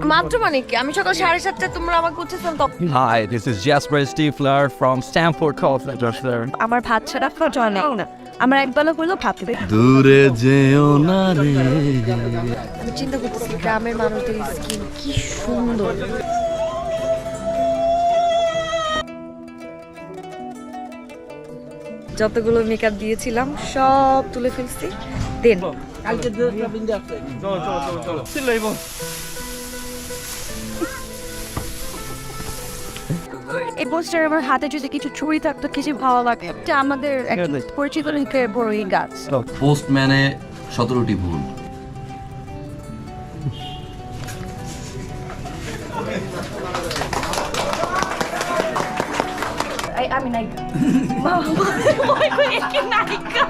মাত্র মানে কি আমি সকাল 7:30 তোমরা আমাকে উঠেছিলাম তখন Hi, this is Jasper Stiefler from Stanford College. আমার ভাত ছাড়া চলে না আমার একবেলা হলো ভাত দেবে দূরে যেও না রে। আমি চিন্তা করতেছি গ্রামের মানুষদের স্কিন কি সুন্দর যতগুলো মেকআপ দিয়েছিলাম সব তুলে ফেলছি দেন এই পোস্টার আমার হাতে যদি কিছু ছুরি থাকতো কিছু ভালো লাগে এটা আমাদের একটা পরিচিত বড় এই গাছ পোস্টম্যানে 17টি ভুল। আমি নায়িকা নায়িকা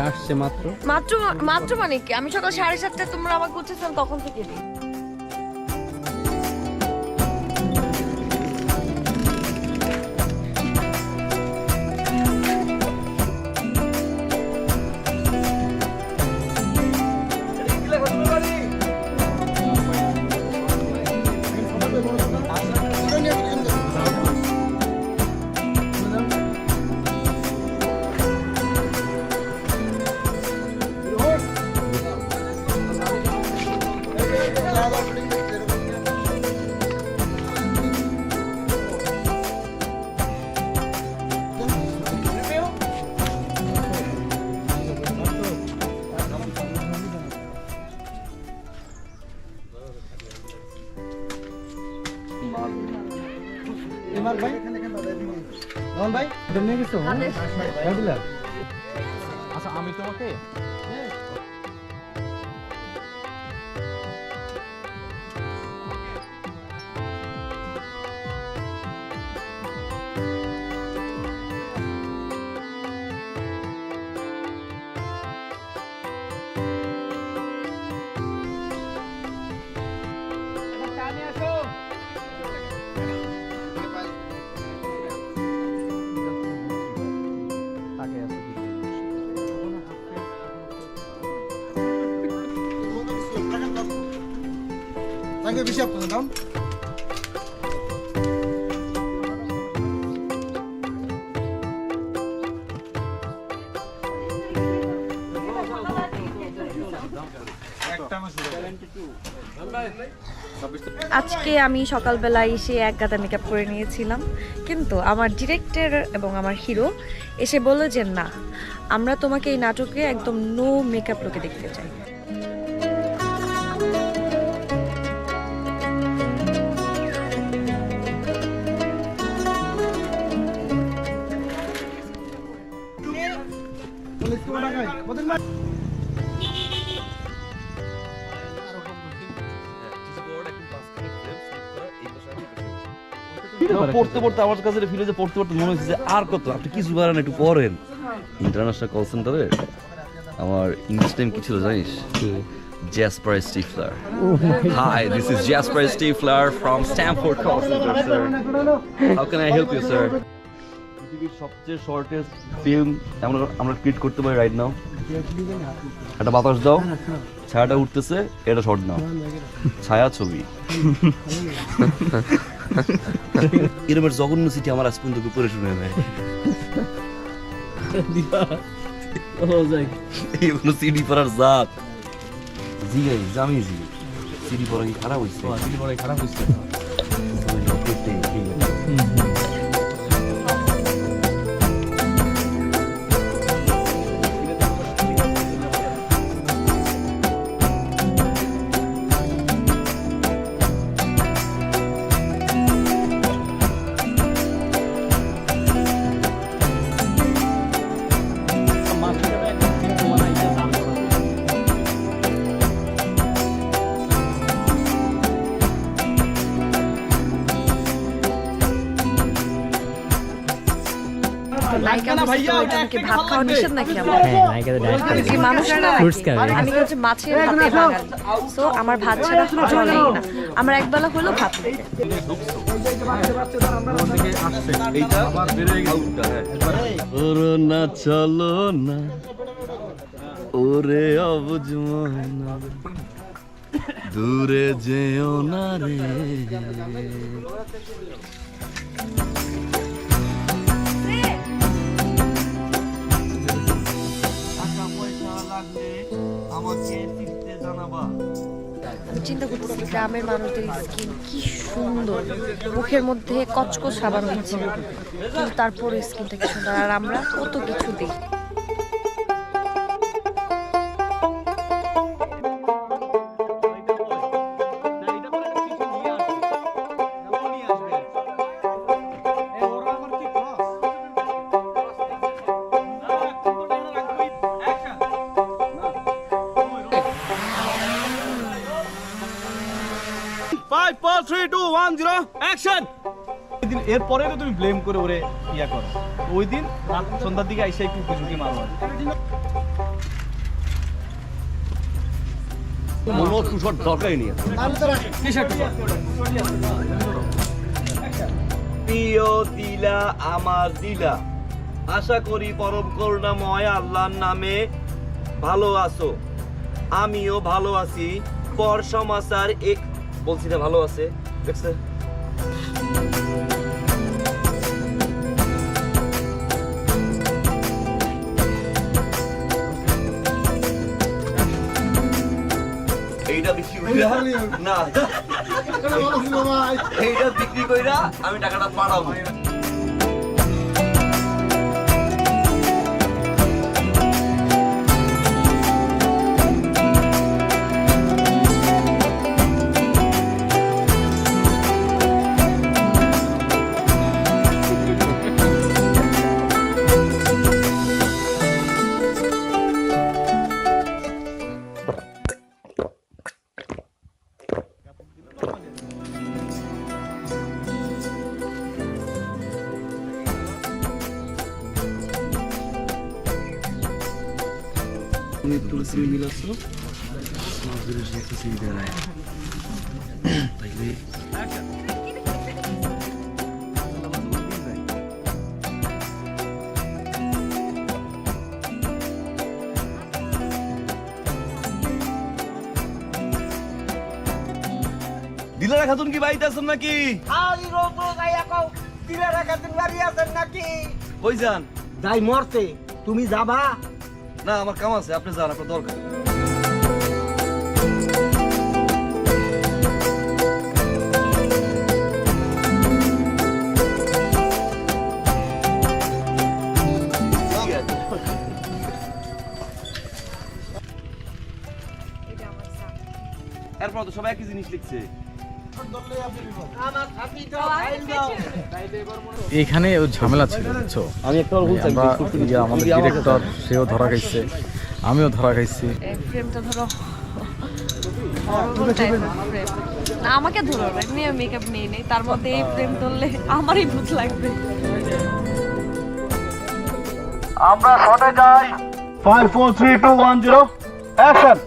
আসছে মাত্র মাত্র মাত্র মানে কি আমি সকাল 7:30 তোমরা আমাকে উঠেছিলাম তখন থেকে আচ্ছা আমি তোমাকে আজকে আমি সকালবেলা এসে এক গাদা মেকআপ করে নিয়েছিলাম কিন্তু আমার ডিরেক্টর এবং আমার হিরো এসে বলল যে না আমরা তোমাকে এই নাটকে একদম নো মেকআপ লুকে দেখতে চাই পড়তে পড়তে আমার কাছে ফিল হয়েছে পড়তে পড়তে মনে হচ্ছে যে আর কত আপনি কিছু পারেন একটু পড়েন। ইন্টারন্যাশনাল কল সেন্টারে আমার ইংলিশ টাইম কি ছিল জানিস? Jasper Stiefler. Hi, this is Jasper Stiefler from Stanford Call Center, sir. How can I help you, sir? পৃথিবীর সবচেয়ে শর্টেস্ট ফিল্ম আমরা ক্রিয়েট করতে পারি রাইট নাও। একটা বাতাস দাও, ছায়াটা উঠতেছে, এটা শর্ট নাও, ছায়া ছবি। এরমের জঘন্য সিটি আমার আজ পর্যন্ত পড়ে শুনে নেয়। এগুলো সিডি পড়ার জাত জি গাই জামি জি সিডি পড়া কি খারাপ হয়েছে? সিডি পড়া খারাপ হয়েছে। নায়িকা কি ভাত খাওয়া নিষেধ নাকি আমার? হ্যাঁ নায়িকাদের ডায়েট আমি যে মানুষটা Fruits খাবে। আমি হচ্ছে মাছের ভাতে বাঙালি, তো আমার ভাত ছাড়া চলেই না, আমার একবেলা হলেও ভাত লাগে। করোনা চলো না ওরে অবুঝ মনা দূরে যেও না রে। আমি চিন্তা করতেছি গ্রামের মানুষদের স্কিন কি সুন্দর, মুখের মধ্যে কচকচ সাবান হচ্ছে কিন্তু তারপরে স্কিনটা কি সুন্দর, আর আমরা কত কিছু দিই। এরপরে তো তুমি ব্লেম করে ওরে ইয়া করো, ওই দিন রাত সন্ধ্যার দিকে আইসা একটু ঝুঁকি মারো আর মনে টুশট দরকারই নেই। প্রিয় দিলা আমার দিলা, আশা করি পরম করুণাময় আল্লাহর নামে ভালো আছো, আমিও ভালো আছি। পর সমাচার এক বলছি না ভালো আছে, দেখছে এইটা বিক্রি কইরা না এইটা বিক্রি কইরা আমি টাকাটা পাঠাবো। তুলসী মিলাচ্ছ একটা সিঁড়ি দেয় তাইলে দিলারা খাতুন কি বাড়িতে আছেন নাকি? কই যান? যাই মরতে, তুমি যাবা? না আমার কাম আছে, আপনি যান, আপনার দরকার। এরপর তো সবাই একই জিনিস লিখছে। এখানে ও ঝামেলা ছিল বুঝছো, আমি একটা আমাদের ডিরেক্টর সেও ধরা খাইছে, আমিও ধরা খাইছি। এই ফ্রেমটা ধরো, horrible type of frame। না আমাকে ধরো, এমনি মেকআপ নেই, তার মধ্যে এই ফ্রেম ধরলে আমারই ভূত লাগবে। আমরা শটে যাই। 5 4 3 2 1 0 অ্যাকশন।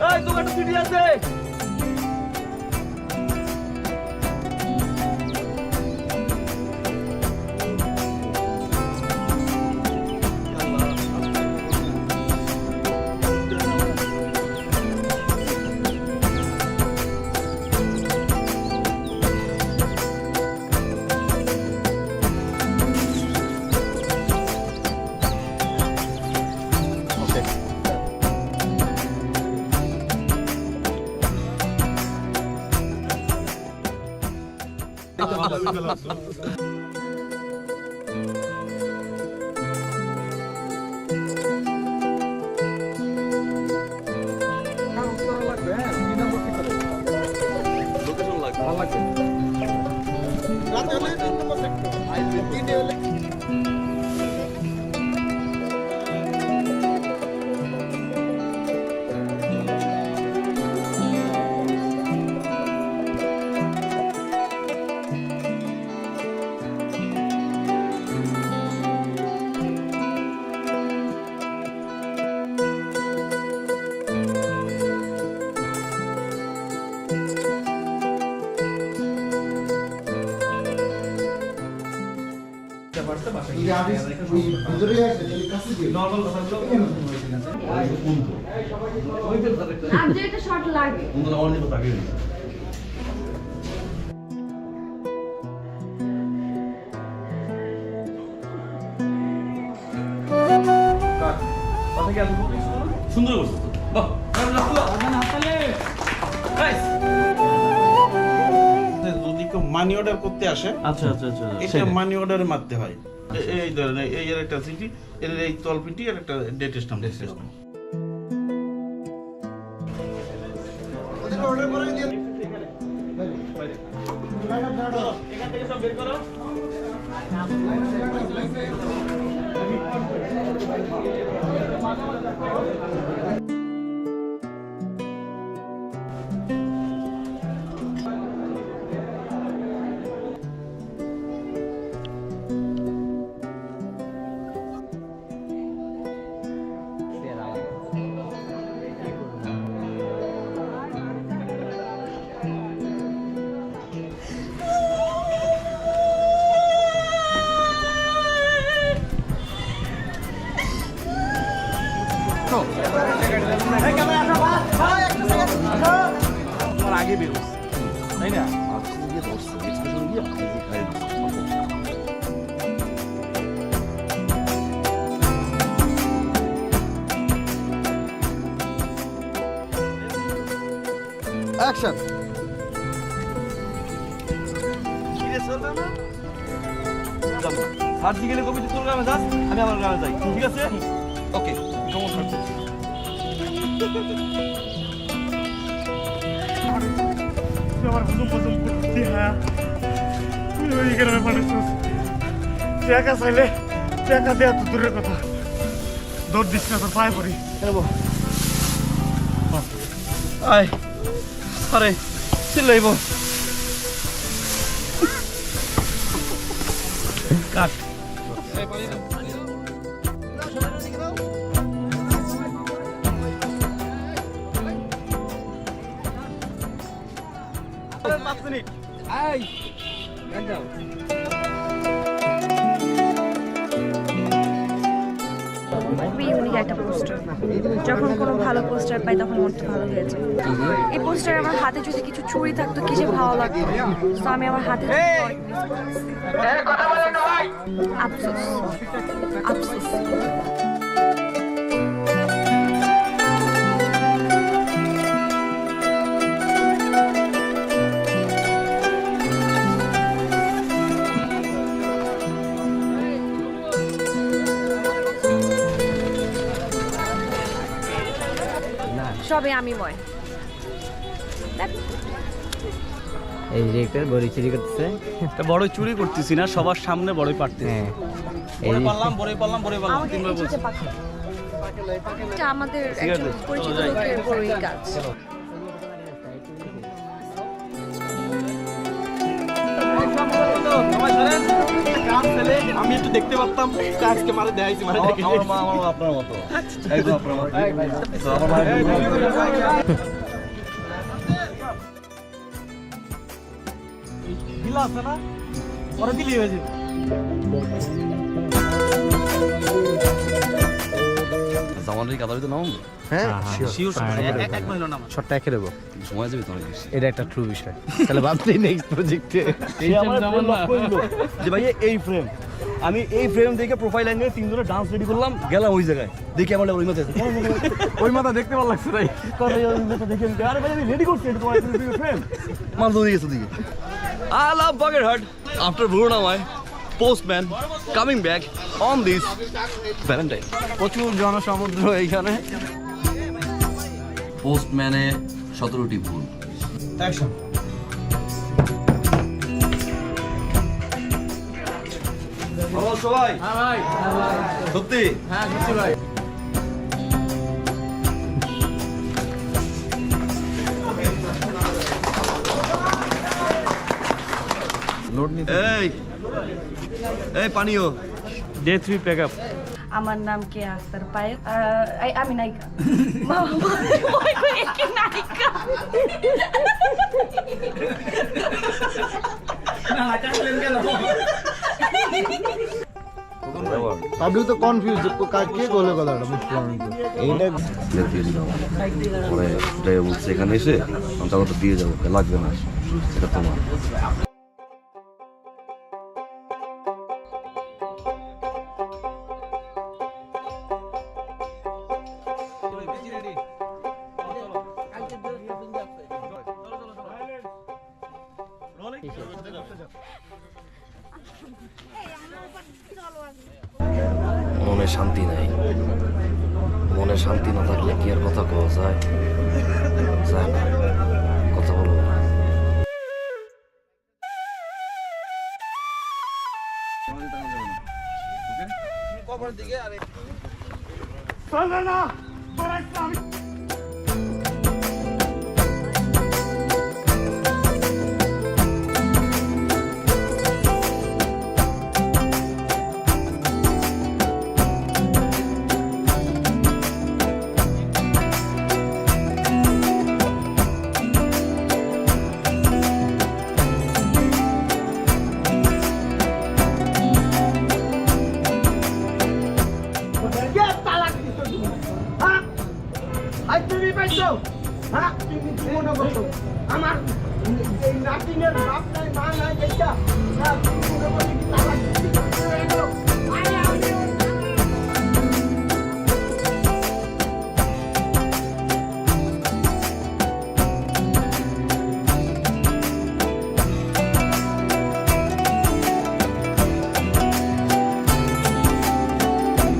এই তো একটা সিডি আছে। আর যেটা শর্ট লাগে সুন্দর করছো বাহ যদি কেউ মানি অর্ডার করতে আসে আচ্ছা আচ্ছা আচ্ছা এটা মানি অর্ডারে মারতে হয় এই ধরেন এই এর একটা সিটি এর এই তলপিটি আর একটা ডেট স্ট্যাম্প আগে বেরোস তাই না? অ্যাকশন। সার্জিক্যালি কবি তোর গ্রামে যাস আমি আমার গ্রামে যাই ঠিক আছে ওকে আমার প্রথম প্রথম করতে হ্যাঁ তুই ওই গ্রামে পাঠাচ্ছিস টাকা চাইলে টাকা দেওয়া তো দূরের কথা দৌড় দিস না তোর পায়ে পড়ি আয় আরে চিল্লাইব কাট খুবই ইউনিক একটা পোস্টার। যখন কোনো ভালো পোস্টার পাই তখন মনটা ভালো হয়ে যায়। এই পোস্টার আমার হাতে যদি কিছু ছুরি থাকতো কি যে ভালো লাগতো, তো আমি আমার হাতে আফসোস আফসোস। সবে আমি ময় এই ডিরেক্টর বড়ি চুরি করতেছে। এটা বড় চুরি করতেছি না, সবার সামনে বড়ই পারতেছি। হ্যাঁ বড়ই পারলাম আমাকে এই চিঠি পাঠাও। এটা আমাদের একজন পরিচিত লোকের বড়ই গাছ। আমি একটু দেখতে পারতাম আজকে মারে দেখাইছি মারে দেখে আমার মা আমার আপনার মতো একদম আপনার মতো তো আমার ভাই দিলা আছে না পরে দিলি হয়ে যাবে জামানের কাদারিতে নাম হ্যাঁ শিওর এক মহিলা নাম শর্টটা একে দেবো। সময় যাবে তো অনেক বেশি এটা একটা ট্রু বিষয়। তাহলে ভাবতেই নেক্সট প্রজেক্টে যে ভাই এই ফ্রেম আমি এই ফ্রেম দেখে প্রোফাইল অ্যাঙ্গেলে তিনজনে ডান্স রেডি করলাম গেলাম ওই জায়গায় দেখি আমার ওই মতো ওই মাথা দেখতে ভালো লাগছে তাই। দেখে আরে ভাই আমি রেডি করছি এটা তোমার ফ্রেম মাল দৌড়ে গেছে দিকে I love Buckethead after Brunei postman coming back on this Valentine প্রচুর জনসমুদ্র এইখানে। পোস্টম্যানে 17টি ভুল অ্যাকশন ভালো সবাই হ্যাঁ ভাই সত্যি হ্যাঁ সত্যি ভাই। লোড নিতে এই পানিও ডে 3 প্যাক আপ। আমার নাম কে আক্তার পায়েল, আমি নায়িকা। নায়িকা পাবলিক তো কনফিউজ কে করলো কথাটা বুঝলাম না তো। এইটা প্লেট দিয়ে দিলাম পরে ড্রাইভার বলছে এখানে এসে আমি তখন তো দিয়ে যাবো লাগবে না এটা তোমার মনে শান্তি নাই মনে শান্তি না থাকলে কি আর কথা কওয়া যায় যায় না কথা বলবো না চলবে না তোরা একটু আমি আমার এই নাটিনের বাপ নাই মা নাই